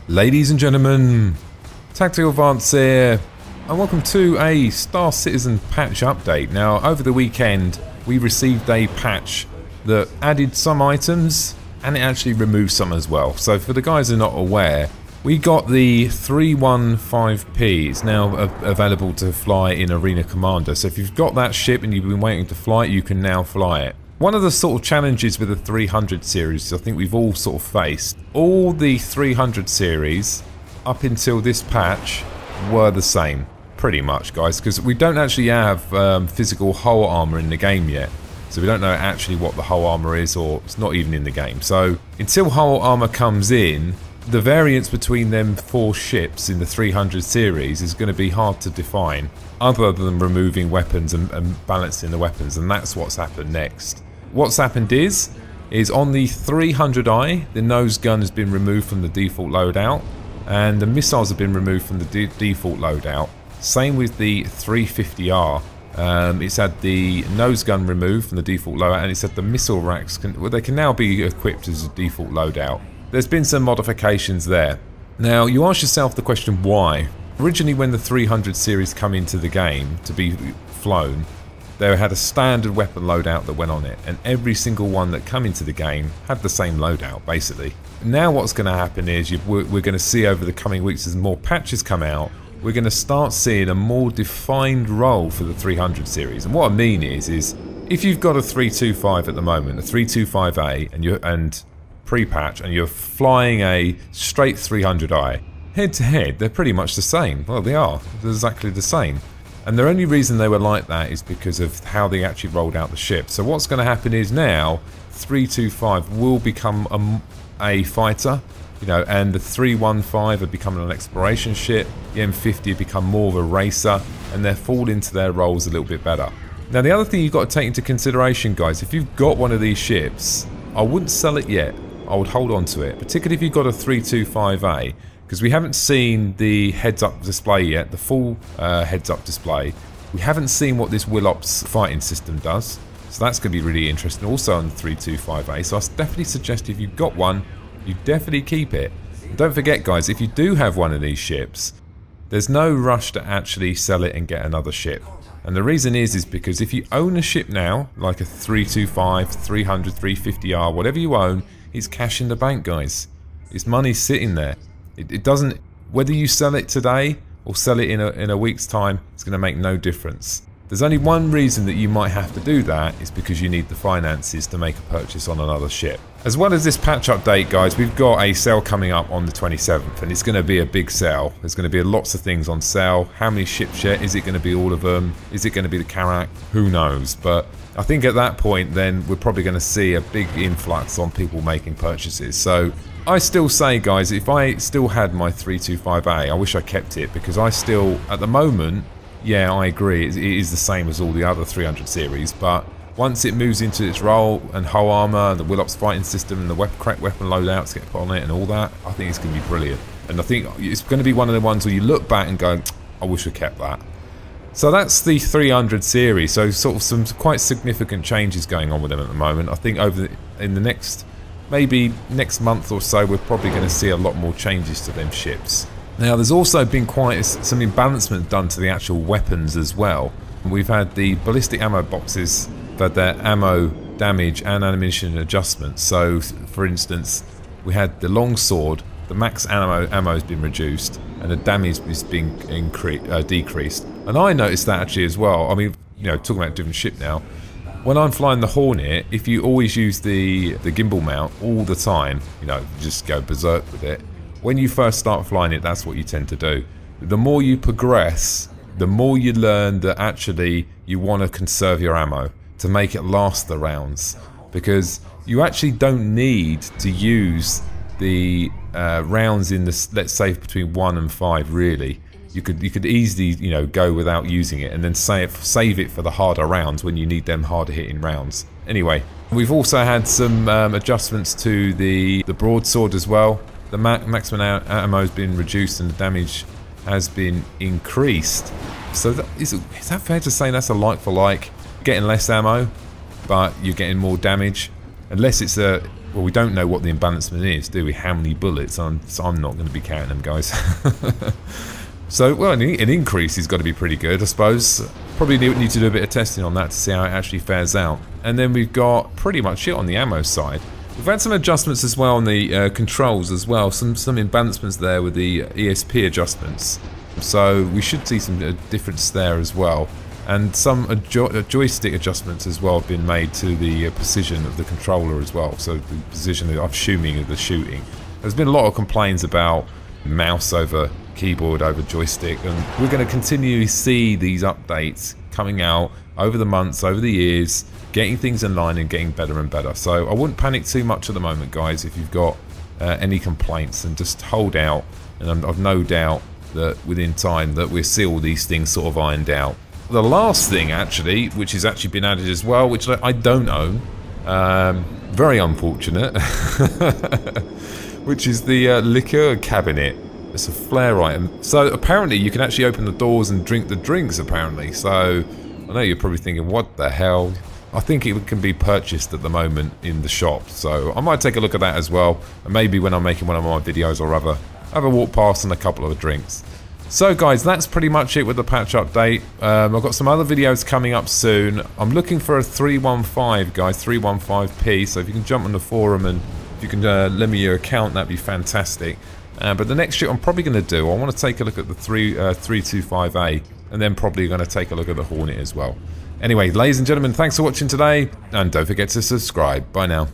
Ladies and gentlemen, Tactical Advance here, and welcome to a Star Citizen patch update. Now, over the weekend, we received a patch that added some items, and it actually removed some as well. So for the guys who are not aware, we got the 315P. It's now available to fly in Arena Commander. So if you've got that ship and you've been waiting to fly it, you can now fly it. One of the sort of challenges with the 300 series, I think we've all sort of faced, all the 300 series up until this patch were the same, pretty much, guys, because we don't actually have physical hull armor in the game yet. So we don't know actually what the hull armor is, or it's not even in the game. So until hull armor comes in, the variance between them four ships in the 300 series is going to be hard to define, other than removing weapons and balancing the weapons, and that's what's happened next. What's happened is on the 300i, the nose gun has been removed from the default loadout, and the missiles have been removed from the default loadout. Same with the 350R. It's had the nose gun removed from the default loadout, and it's had the missile racks, they can now be equipped as a default loadout. There's been some modifications there. Now, you ask yourself the question, why? Originally, when the 300 series come into the game to be flown, they had a standard weapon loadout that went on it, and every single one that come into the game had the same loadout, basically. Now what's going to happen is we're going to see over the coming weeks, as more patches come out, we're going to start seeing a more defined role for the 300 series. And what I mean is if you've got a 325 at the moment, a 325A, and pre-patch, and you're flying a straight 300i, head-to-head, they're pretty much the same. Well, they are. They're exactly the same. And the only reason they were like that is because of how they actually rolled out the ship. So what's going to happen is now 325 will become a fighter, you know, and the 315 have become an exploration ship. The M50 have become more of a racer, and they're fall into their roles a little bit better. Now, the other thing you've got to take into consideration, guys, if you've got one of these ships, I wouldn't sell it yet. I would hold on to it, particularly if you've got a 325A. Because we haven't seen the heads-up display yet, the full heads-up display. We haven't seen what this Willops fighting system does, so that's going to be really interesting. Also on the 325A, so I definitely suggest if you've got one, you definitely keep it. And don't forget, guys, if you do have one of these ships, there's no rush to actually sell it and get another ship. And the reason is because if you own a ship now, like a 325, 300, 350R, whatever you own, it's cash in the bank, guys. It's money sitting there. It doesn't, whether you sell it today or sell it in a week's time, it's going to make no difference. There's only one reason that you might have to do that, is because you need the finances to make a purchase on another ship. As well as this patch update, guys, we've got a sale coming up on the 27th, and it's going to be a big sale. There's going to be lots of things on sale. How many ships yet? Is it going to be all of them? Is it going to be the Karak? Who knows? But I think at that point, then, we're probably going to see a big influx on people making purchases. So I still say, guys, if I still had my 325A, I wish I kept it, because I still, at the moment, yeah, I agree, it is the same as all the other 300 series, but once it moves into its role, and hull armor, and the Willops fighting system, and the correct weapon loadouts get put on it, and all that, I think it's going to be brilliant. And I think it's going to be one of the ones where you look back and go, I wish I kept that. So that's the 300 series, so sort of some quite significant changes going on with them at the moment. I think in the next, maybe next month or so, we're probably going to see a lot more changes to them ships. Now, there's also been quite some imbalancement done to the actual weapons as well. We've had the ballistic ammo boxes that their ammo damage and ammunition adjustments. So, for instance, we had the long sword, the max ammo has been reduced, and the damage is being decreased. And I noticed that actually as well. I mean, you know, talking about a different ship now. When I'm flying the Hornet, if you always use the gimbal mount all the time, you know, just go berserk with it. When you first start flying it, that's what you tend to do. The more you progress, the more you learn that actually you want to conserve your ammo to make it last the rounds, because you actually don't need to use the rounds in the, let's say, between 1 and 5 really. You could easily, you know, go without using it, and then save it for the harder rounds when you need them harder hitting rounds. Anyway, we've also had some adjustments to the broadsword as well. The maximum ammo has been reduced and the damage has been increased. So is that fair to say that's a like for like? Getting less ammo, but you're getting more damage. Unless it's a Well, we don't know what the imbalancement is, do we? How many bullets? So I'm not going to be counting them, guys. So, well, an increase has got to be pretty good, I suppose. Probably need to do a bit of testing on that to see how it actually fares out. And then we've got pretty much it on the ammo side. We've had some adjustments as well on the controls as well. Some imbalancements there with the ESP adjustments. So we should see some difference there as well. And some joystick adjustments as well have been made to the precision of the controller as well. So the precision of shooting of the shooting. There's been a lot of complaints about mouse over keyboard over joystick, and we're going to continually see these updates coming out over the months, over the years, getting things in line and getting better and better. So I wouldn't panic too much at the moment, guys, if you've got any complaints, and just hold out, and I've no doubt that within time that we'll see all these things sort of ironed out. The last thing actually, which has actually been added as well, which I don't own, very unfortunate, which is the liqueur cabinet. It's a flare item. So apparently you can actually open the doors and drink the drinks, apparently. So I know you're probably thinking, what the hell? I think it can be purchased at the moment in the shop. So I might take a look at that as well. And maybe when I'm making one of my videos, I'll have a walk past and a couple of drinks. So guys, that's pretty much it with the patch update. I've got some other videos coming up soon. I'm looking for a 315, guys, 315p. So if you can jump on the forum and if you can lend me your account, that'd be fantastic. But the next shit I'm probably going to do, I want to take a look at the 325A, and then probably going to take a look at the Hornet as well. Anyway, ladies and gentlemen, thanks for watching today, and don't forget to subscribe. Bye now.